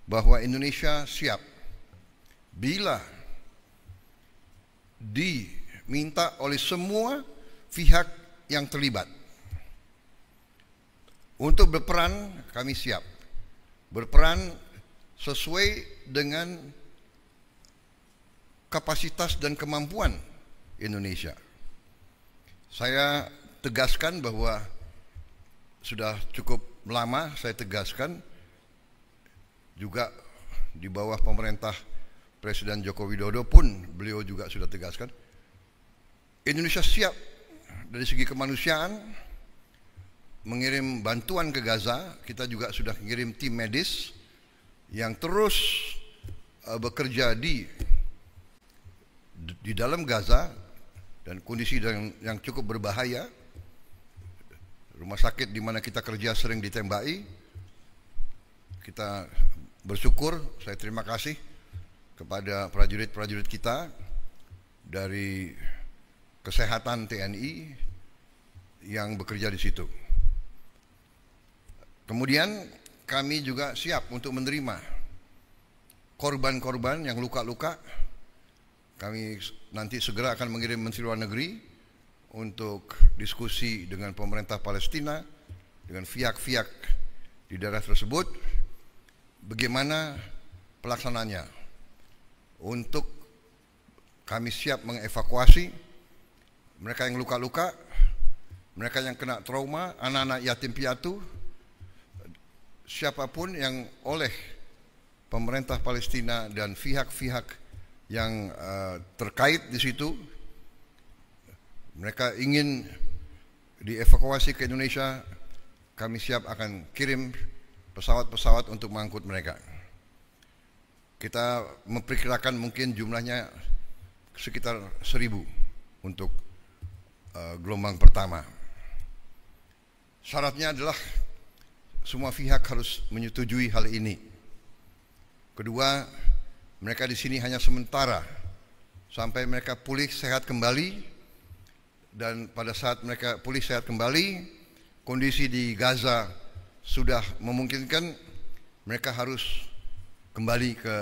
bahwa Indonesia siap bila diminta oleh semua pihak yang terlibat untuk berperan. Kami siap berperan sesuai dengan kapasitas dan kemampuan Indonesia. Saya tegaskan bahwa sudah cukup lama saya tegaskan juga di bawah pemerintah Presiden Joko Widodo pun beliau juga sudah tegaskan Indonesia siap dari segi kemanusiaan mengirim bantuan ke Gaza. Kita juga sudah mengirim tim medis yang terus bekerja di dalam Gaza dan kondisi yang cukup berbahaya. Rumah sakit di mana kita kerja sering ditembaki. Kita bersyukur, saya terima kasih kepada prajurit-prajurit kita dari kesehatan TNI yang bekerja di situ. Kemudian kami juga siap untuk menerima korban-korban yang luka-luka. Kami nanti segera akan mengirim Menteri Luar Negeri untuk diskusi dengan pemerintah Palestina, dengan pihak-pihak di daerah tersebut, bagaimana pelaksananya. Untuk kami siap mengevakuasi mereka yang luka-luka, mereka yang kena trauma, anak-anak yatim piatu, siapapun yang oleh pemerintah Palestina dan pihak-pihak yang terkait di situ, mereka ingin dievakuasi ke Indonesia, kami siap akan kirim pesawat-pesawat untuk mengangkut mereka. Kita memperkirakan mungkin jumlahnya sekitar 1.000 untuk gelombang pertama. Syaratnya adalah semua pihak harus menyetujui hal ini. Kedua, mereka di sini hanya sementara sampai mereka pulih sehat kembali. Dan pada saat mereka pulih sehat kembali, kondisi di Gaza sudah memungkinkan, mereka harus kembali ke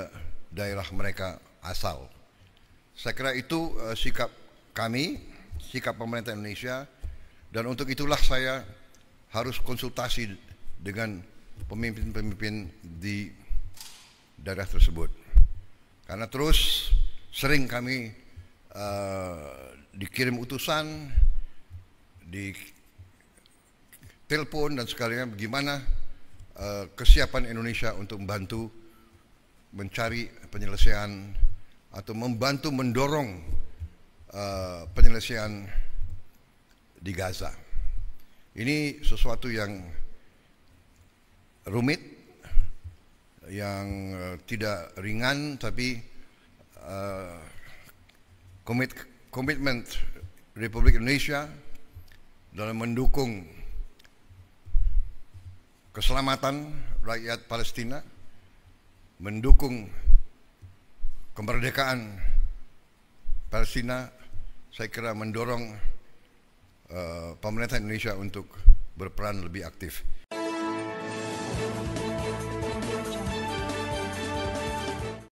daerah mereka asal. Saya kira itu sikap kami, sikap pemerintah Indonesia, dan untuk itulah saya harus konsultasi dengan pemimpin-pemimpin di daerah tersebut. Karena terus sering kami dikirim utusan, di telepon dan sekalian bagaimana kesiapan Indonesia untuk membantu mencari penyelesaian atau membantu mendorong penyelesaian di Gaza. Ini sesuatu yang rumit, yang tidak ringan, tapi komitmen Republik Indonesia dalam mendukung keselamatan rakyat Palestina, mendukung kemerdekaan Palestina, saya kira mendorong pemerintah Indonesia untuk berperan lebih aktif.